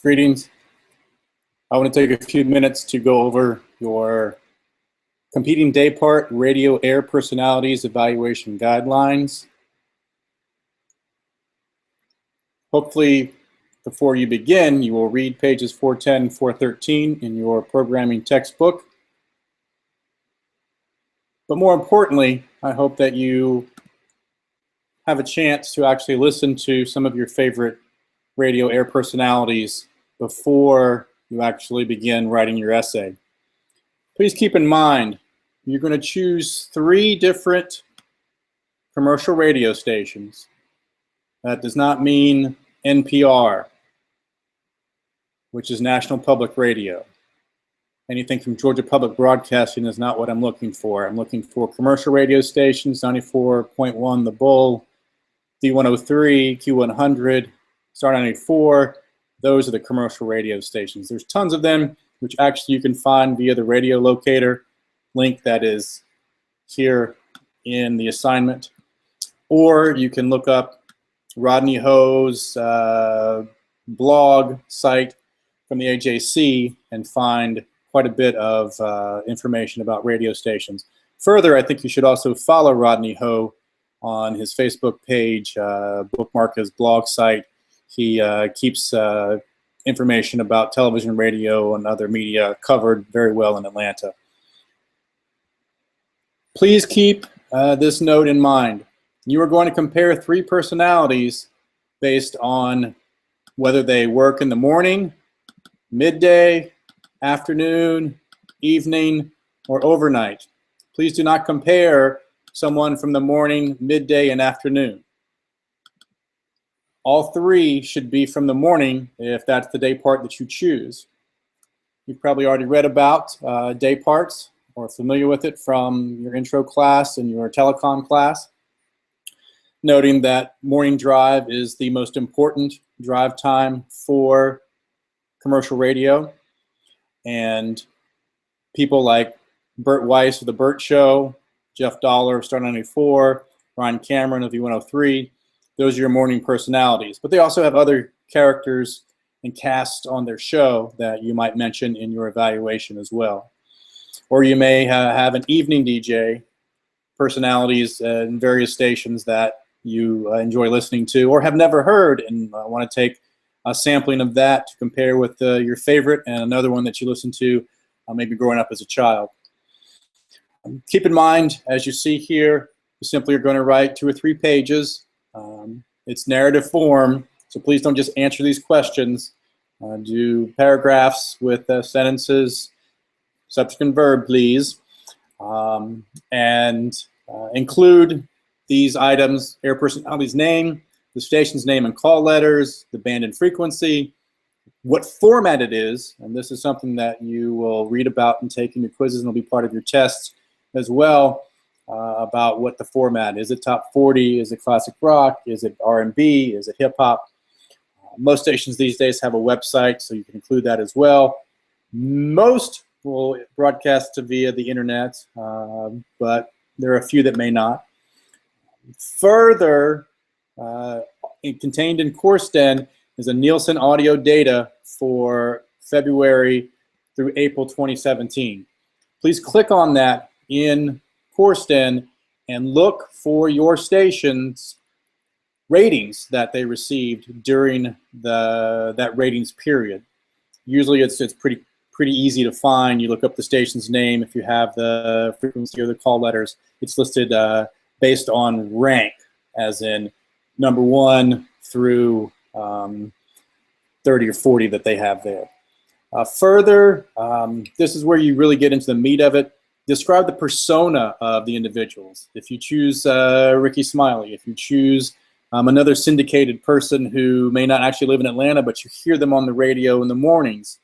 Greetings. I want to take a few minutes to go over your competing Daypart radio air personalities evaluation guidelines. Hopefully, before you begin, you will read pages 410 and 413 in your programming textbook. But more importantly, I hope that you have a chance to actually listen to some of your favorite radio air personalities before you actually begin writing your essay. Please keep in mind, you're going to choose 3 different commercial radio stations. That does not mean NPR, which is National Public Radio. Anything from Georgia Public Broadcasting is not what I'm looking for. I'm looking for commercial radio stations, 94.1 The Bull, D103, Q100, Star 94. Those are the commercial radio stations. There's tons of them, which actually you can find via the radio locator link that is here in the assignment. Or you can look up Rodney Ho's blog site from the AJC and find quite a bit of information about radio stations. Further, I think you should also follow Rodney Ho on his Facebook page, bookmark his blog site. He keeps information about television, radio, and other media covered very well in Atlanta. Please keep this note in mind. You are going to compare 3 personalities based on whether they work in the morning, midday, afternoon, evening, or overnight. Please do not compare someone from the morning, midday, and afternoon. All 3 should be from the morning if that's the day part that you choose. You've probably already read about day parts or familiar with it from your intro class and your telecom class, noting that morning drive is the most important drive time for commercial radio. And people like Bert Weiss of The Bert Show, Jeff Dollar of Star 94, Ryan Cameron of V103, those are your morning personalities. But they also have other characters and casts on their show that you might mention in your evaluation as well. Or you may have an evening DJ, personalities in various stations that you enjoy listening to or have never heard, and want to take a sampling of that to compare with your favorite and another one that you listened to maybe growing up as a child. Keep in mind, as you see here, you simply are going to write 2 or 3 pages. It's narrative form, so please don't just answer these questions. Do paragraphs with sentences, subject and verb, please, and include these items: air personality's name, the station's name and call letters, the band and frequency, what format it is, and this is something that you will read about and take in your quizzes and will be part of your tests as well, about what the format is. Is it top 40? Is it classic rock? Is it R&B? Is it hip hop? Most stations these days have a website, so you can include that as well. Most will broadcast via the internet, but there are a few that may not. Further, contained in CourseDen is a Nielsen audio data for February through April 2017. Please click on that in CourseDen and look for your station's ratings that they received during that ratings period. Usually it's pretty easy to find. You look up the station's name. If you have the frequency or the call letters, it's listed based on rank, as in number 1 through 30 or 40 that they have there. Further, this is where you really get into the meat of it. Describe the persona of the individuals. If you choose Ricky Smiley, if you choose another syndicated person who may not actually live in Atlanta, but you hear them on the radio in the mornings,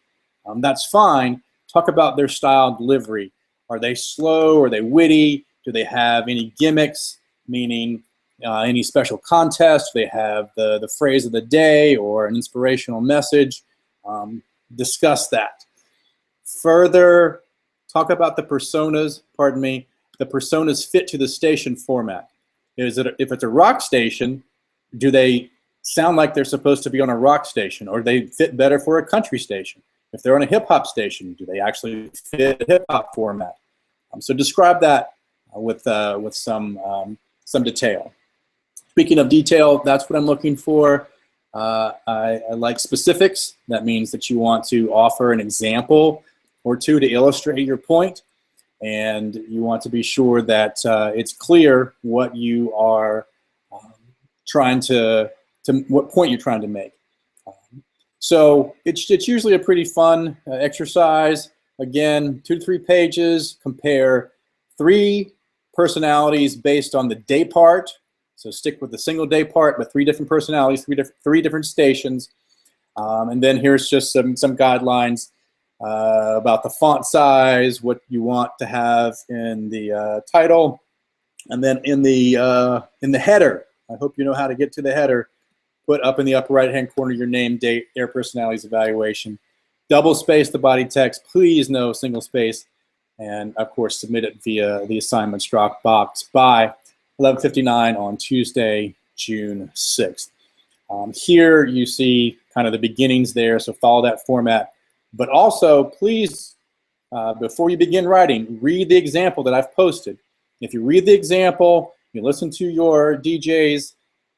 that's fine. Talk about their style delivery. Are they slow? Are they witty? Do they have any gimmicks, meaning any special contest? Do they have the phrase of the day or an inspirational message? Discuss that. Further, talk about the personas, the personas fit to the station format. If it's a rock station, do they sound like they're supposed to be on a rock station, or they fit better for a country station? If they're on a hip hop station, do they actually fit a hip hop format? So describe that with some detail. Speaking of detail, that's what I'm looking for. I like specifics. That means that you want to offer an example or two to illustrate your point, and you want to be sure that it's clear what you are trying to what point you're trying to make. So it's usually a pretty fun exercise. Again, 2 to 3 pages, compare 3 personalities based on the day part. So stick with the single day part, but 3 different personalities, 3 different stations. And then here's just some guidelines about the font size, what you want to have in the title, and then in the header. I hope you know how to get to the header. Put up in the upper right-hand corner your name, date, air personalities evaluation. Double space the body text, please no single space. And of course, submit it via the assignments drop box by 11:59 on Tuesday, June 6th. Here you see kind of the beginnings there, so follow that format. But also, please, before you begin writing, read the example that I've posted. If you read the example, you listen to your DJs,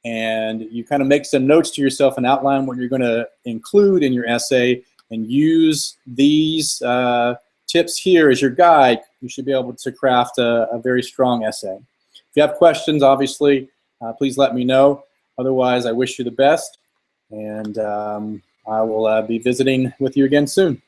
and you kind of make some notes to yourself and outline what you're going to include in your essay, and use these tips here as your guide, you should be able to craft a very strong essay. If you have questions, obviously, please let me know. Otherwise, I wish you the best, and I will be visiting with you again soon.